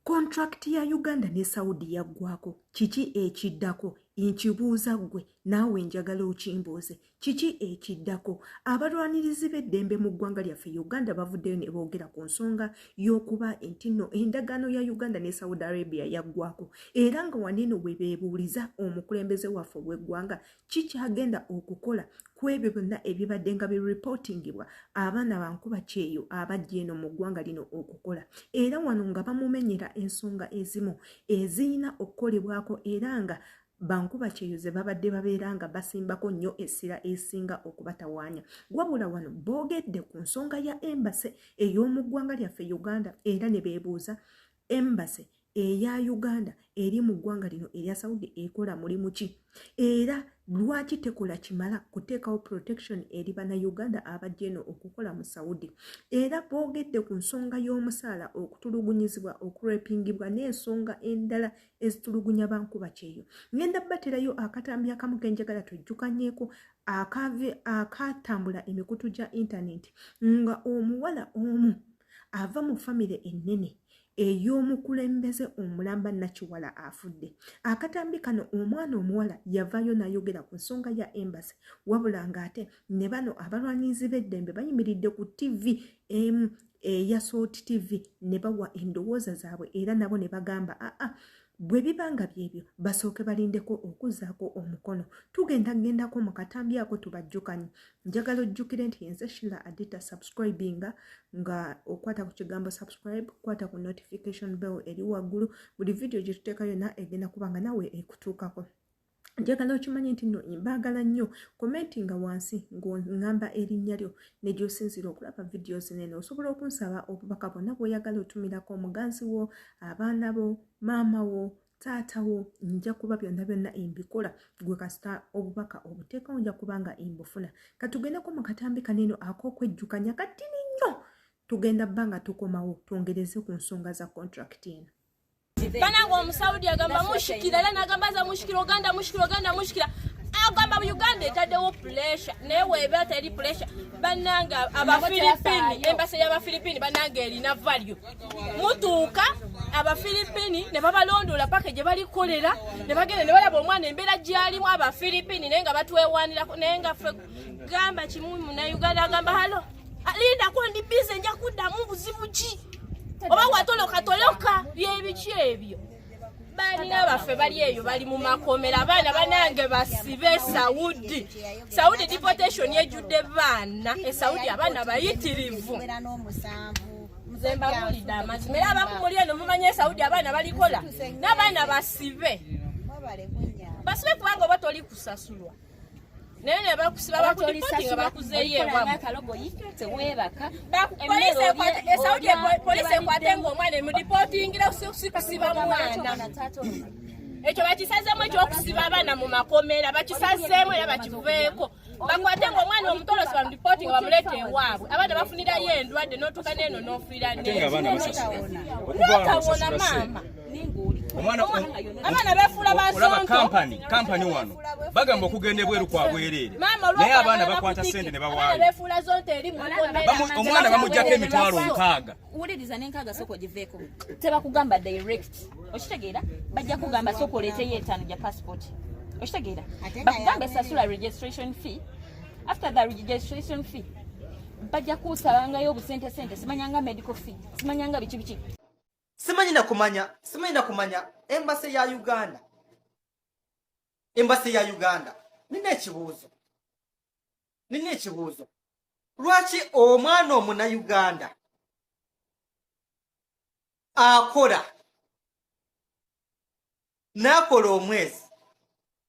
Contract ya Uganda ne Saudi yaggwako. Kiki ekiddako? Nkibuuza ggwe naawe njagala okimbuuze. Kiki ekiddako? Abalwanirizi b'eddembe mu ggwanga lyaffe Uganda bavuddeyo ne boogera ku nsonga y'okuba nti nno endagaano ya Uganda ne Saudi Arabia yaggwako. Era nga waneeno bwe beebuuliza omukulembeze waffe w'eggwanga kikyagenda okukola ku ebyo byonna ebibadde nga bireportingibwa abaana bankuba kyeyo abajja eno mu ggwanga lino okukola. Era wano nga bamumenyera ensonga ezimu eziyina okukolebwako era nga bankuba kyeyo ze babadde babeera nga basimbako nnyo essira esinga okubatawaanya. Wabula wano boogedde ku nsonga ya embase ey'omu ggwanga lyaffe Uganda era ne beebuuza embase eya Uganda eri mu ggwanga lino erya Saudi ekola mulimu ki? Era lwaki tekola kimala kuteekawo protection eri bannayuganda abajja eno okukola mu Saudi? Era boogedde ku nsonga y'omusaala okutulugunyizibwa okurepingibwa n'ensonga endala ezitulugunya bankuba kyeyo. Ngenda baterayo akatambi akamu ke njagala tujjukanyeeko akatambula emikutu gya intaneti nga omuwala omu ava mu famire ennene ey'omukulembeze omulamba Nakiwala afudde. Akatambi kano omwana omuwala yavaayo n'ayogera ku nsonga ya embasi, wabula ng'ate ne bano abalwanirizi b'eddembe bayimiridde ku TV emu eya Salt TV ne bawa endowooza zaabwe era nabo ne bagamba bwe bibanga byebyo basooke balindeko okuzzaako omukono. Tugendagendako mu katambi ako tubajjukanye. Njagala ojjukire nti yenze Sheila Adita subscribinga nga okwata ku kigambo subscribe, kwata ku notification bell eri waggulu. Buli video gye tuteeka yonna egenda kubanga nawe ekutuukako. Njagala okimanyi nti nno mbaagala nnyo commentinga wansi ng'oŋŋamba erinnya lyo ne gy'osinzira okulaba videos nene. Osobola okunsaba obubaka bwonna bw'oyagala otumirako omuganzi wo, abaana bo, maama wo, taata wo, nja kuba byonna mbikola. Gwe kasita obubaka obuteekawo nja kubanga mbufuna. Katugendeko mu katambi kaneno ak'okwejjukanya katini nnyo. Tugenda bbanga tukomawo twongereze ku nsonga za contract eno. Banango omusaudi agamba mushikira era nagamba za mushikira Uganda mushikira agamba Uganda etaddewo pressure newe eba teri pressure bananga abafilipini embassy y'abafilipini bananga erina value mutuuka abafilipini ne babalondola package balikolera ne bagenda ne balaba omwana embeera gyalimu abafilipini nenga batwewanirako nenga ffe gamba kimu na Uganda agamba halo linda ko ndi busy nja kuddamu buzibu ki oba watoloka byebiki ebyo banina baffe bali eyo bali mu makomera abaana banange basibe Saudi deportation yejjudde baana Saudi abaana bayitirivu mzemba bulidde amazima era abakumuli eno mumanye Saudi abaana balikola n'abaana basibe kubanga oba toli kusasulwa nene bakusiba bakulipoting bakuzeeye bwa kalogo yitete webaka police kwatengo omwana mu reporting ira usikusiba mwana ekyo bakisazemu ekyokusiba abaana mu makomera bakisazemu era bakivuveeko bakwatengo omwana omutolosi ba reporting bamulete ewaabwe abaana bafunirayo endwadde n'otuuka n'eno n'ofiira n'ekabona mama abana befula basonto company wano bagamba okugenda ebweru kwa bwerere naye abaana bakwata sente ne bawaayo befula zonto eri mu omwana bamujjako emitwalo 6 uwuliriza n'enkaaga soko giveeko tebakugamba direct okitegeera bajja kugamba soko oleeteyo 5 gya passport okitegeera bakugamba esasula registration fee. After the registration fee bajja kusabangayo obusente simanyanga medical fee simanyanga biki simanyi na kumanya embassy ya Uganda nina ekibuuzo lwaki omwana omuna Uganda akola nakola omwezi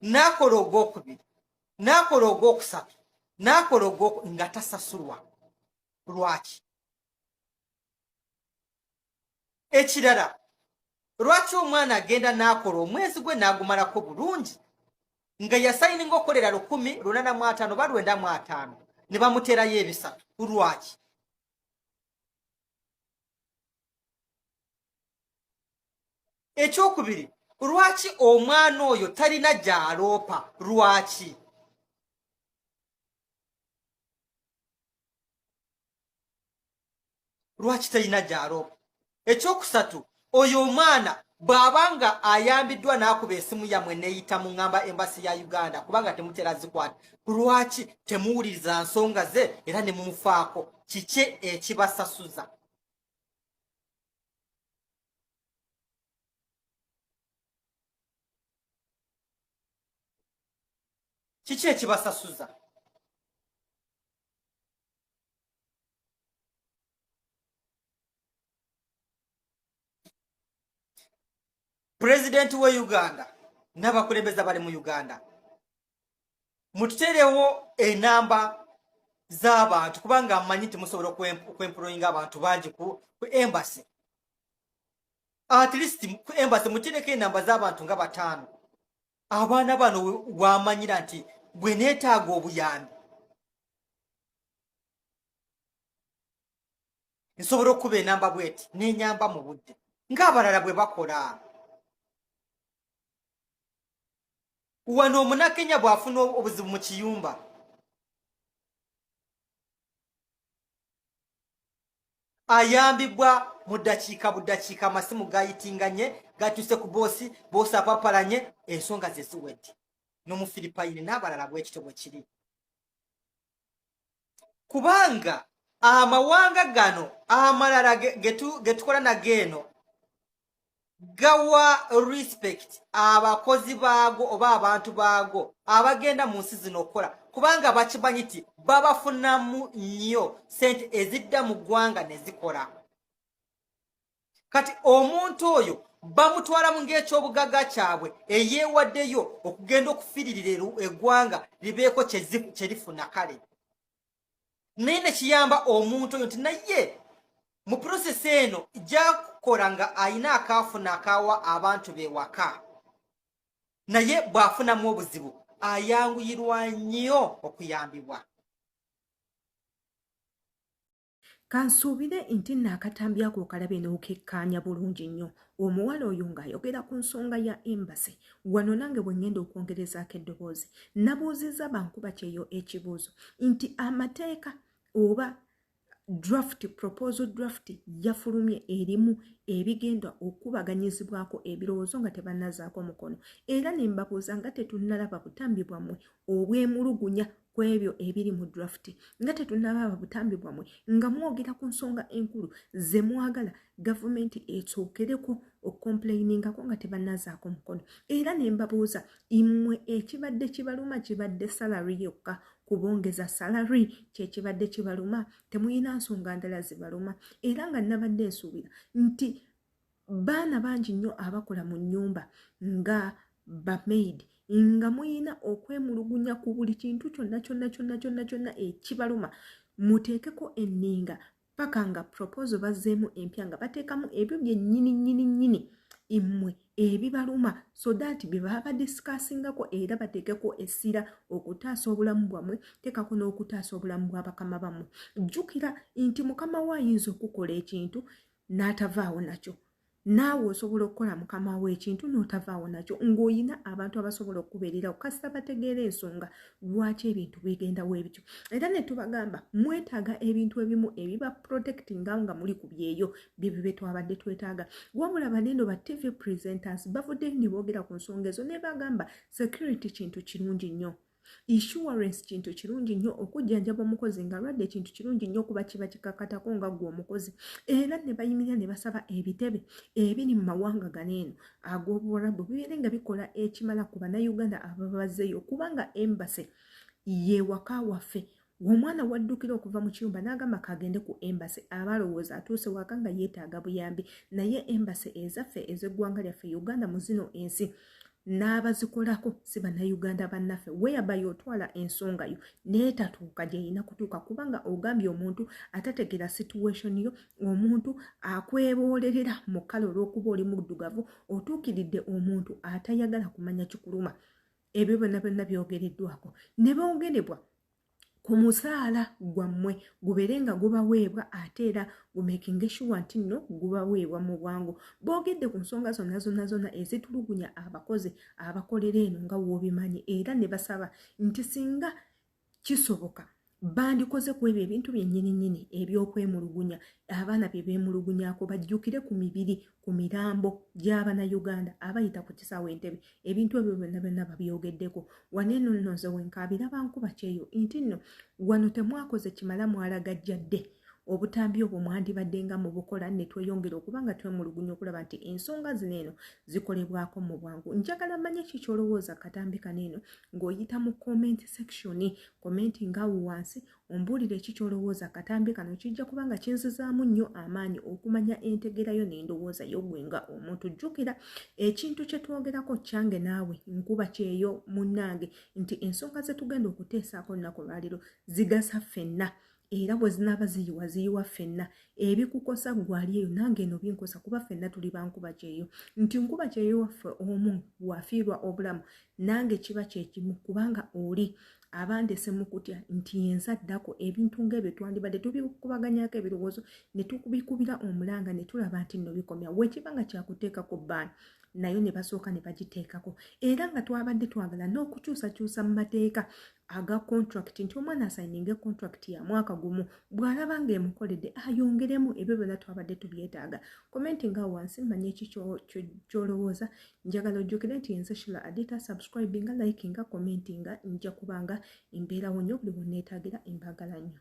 nakola ogwokubiri nakola ogwokusatu nakola nga tasasulwa lwaki? Ekirala lwaki omwana agenda nakola omwezi gwe nagumalako bulungi nga yasayininga okolera 185 ba 95 ne bamuterayo ebisatu lwaki? Ekyokubiri lwaki omwana oyo talina gyaloopa lwaki? Lwaki talina gyaloopa? Ekyokusatu oyo omwana bw'abanga ayambiddwa n'akuba essimu yammwe neeyita mu ŋŋamba embasi ya Uganda kubanga temutera zikwata, lwaki temuwuliriza nsonga ze era ne mumufaako? Kiki ekibasasuza? Kiki ekibasasuza? Pulezidenti we Uganda n'abakulembeze bali mu Uganda, mututerewo enamba z'abantu kubanga mmanyi temusobola okwemployinga abantu bangi ku embassy. At least ku embassy mutereko enamba z'abantu nga 5. Abaana bano wamanyira nti bwe neetaaga obuyambi nsobola okuba enamba bweti n'enyamba mu budde ng'abalala bwe bakola. Wano Omunakenya bw'afuna obuzibu mu kiyumba, ayambibwa mu ddakiika buddakiika, amasimu gayitinganye gatuuse ku boosi apapalanye, ensonga ze ziwedde. N'Omufiripayini n'abalala bwekityo bwe kiri. Kubanga amawanga gano amalala ge tukola nageeno gawa respect abakozi baago oba abantu baago abagenda mu nsi zino okukola, kubanga bakimanyi nti babafunamu nnyo sente ezidda mu ggwanga ne zikola. Kati omuntu oyo bamutwalamu ng'ekyobugagga kyabwe eyeewaddeyo okugenda okufiiririra eggwanga libeeko kye lifuna kale. Naye ne kiyamba omuntu oyo nti naye mu prosesi eno gyakola nga ayina akaafuna akawa abantu be waka, naye bw'afunamu obuzibu ayanguyirwa nnyo okuyambibwa. Kansuubire nti naakatambi ako okalabe n'okekkaanya bulungi nnyo. Omuwala oyo ng'ayogera ku nsonga ya embasi. Wano nange bwe ngenda okwongerezaako eddoboozi, nabuuzizza bankuba kyeyo ekibuuzo nti amateeka oba proposal draft yafulumye erimu ebigenda okubaganyizibwako ebirowoozo nga tebannazaako mukono, era ne mbabuuza nga tetunnalaba butambi bwammwe obwemulugunya ku ebyo ebiri mu draft, nga tetunnalaba butambi bwammwe nga mwogera ku nsonga enkulu ze mwagala gavumenti etookereko okomplainingako nga tebannazaako mukono. Era ne mbabuuza mmwe ekibadde kibaluma kibadde salary yokka, kubongeza salary kyekibadde kibaluma, temuyina nsonga ndala zibaluma? Era nga nabadde nsuubira nti baana bangi nnyo abakola mu nnyumba nga bamaid nga muyina okwemulugunya ku buli kintu kyonna ekibaluma. Muteekeko enninga paka nga proposal bazzeemu empya nga bateekamu ebyo byennyini mmwe ebibaluma, so that bye baba badiscussingako era bateekeko essira okutaasa obulamu bwammwe, teekako n'okutaasa obulamu bw'abakama bammwe. Jjukira nti mukama wo ayinza okukola ekintu n'atavaawo nakyo, naawe osobola okukola mukama wo ekintu n'otavaawo nakyo, ng'olina abantu abasobola okubeererawo kasita bategeera ensonga lwaki ebintu bigendawo ebityo. Era ne tubagamba mwetaaga ebintu ebimu ebiba protectinga nga muli ku byeyo bye bye twabadde twetaaga. Wabula baneno ba TV presenters bavudde ne boogera ku nsonga ezo ne bagamba security kintu kirungi nnyo, insurance kintu kirungi nnyo, okujjanjaba omukozi nga lwadde kintu kirungi nnyo kuba kiba kikakatako nga gwe omukozi. Era ne bayimirira ne basaba ebitebe ebiri mu mawanga ganeeno ag'Obuwarabu bibeere nga bikola ekimala ku bannayuganda ababazzeeyo, kubanga embase ye waka waffe. Omwana waddukira okuva mu kiyumba n'agamba kagende ku embase, abalowooza atuuse waka nga yeetaaga buyambi. Naye embase ezaffe ez'eggwanga lyaffe Uganda mu zino ensi n'abazikolako si bannayuganda bannaffe, whereby otwala ensonga yo n'etatuuka gy'erina kutuuka kubanga ogambye omuntu atategeera situation yo, omuntu akweboolerera mu kkala olw'okuba oli muddugavu, otuukiridde omuntu atayagala kumanya kikuluma. Ebyo byonna byogereddwako ne boogerebwa ku musaala gwammwe gubeere nga gubaweebwa ate era gumakinga sure nti nno gubaweebwa mu bwangu. Boogedde ku nsonga zonna ezitulugunya abakozi abakolera eno nga w'obimanyi, era ne basaba nti singa kisoboka bandikoze ku ebyo ebintu byennyini ebyokwemulugunya abaana bye beemulugunyako bajjukire ku mibiri ku mirambo gy'Abannayuganda abayita ku kisaawe Entebbe ebintu ebyo byonna babyogeddeko waneeno nno nze wenkaabira bankuba kyeyo nti nno wano temwakoze kimala mwalagajjadde obutambi obwo mwandibadde nga mu bukola ne tweyongera okuba nga twemulugunya okulaba nti ensonga zino eno zikolebwako mu bwangu. Njagala mmanye ki kyolowooza katambi kaneeno ng'oyita mu comment section komenti nga wansi ombuulire ki kyolowooza katambi kano kijja kuba nga kinzizaamu nnyo amaanyi okumanya entegerayo n'endowooza y'ogwe nga omuntu. Jjukira ekintu kye twogerako kyange naawe nkuba kyeyo munnange nti ensonga ze tugenda okuteesaako olunaku lwaliro zigasa ffenna era bwe zinaaba ziyiwa ffenna ebikukosa gwali eyo nange eno binkosa kuba ffenna tuli bankuba kyeyo nti nkuba kyeyo waffe omu bwafiirwa obulamu nange kiba kyekimu kubanga oli abandese mu kutya nti yenza ddako ebintu ng'ebyo twandibadde tubikubaganyako ebirowoozo ne tukubikubira omulanga ne tulaba nti nno bikomya wekiba nga kyakuteekako bbaana nayo ne basooka ne bagiteekako era nga twabadde twagala n'okukyusakyusa mu mateeka aga contract nti omwana asayininga contract ya mwaka gumu bw'alaba ng'emukoledde ayongeremu ebyo byonna twabadde tubyetaaga. Komenti nga wansi mmanye eki kyolowooza. Njagala ojjukire nti yenze Sheila Adita, subscribinga, likinga, commentinga, nja kubanga embeerawo nnyo buli bwe neetaagira embagala nnyo.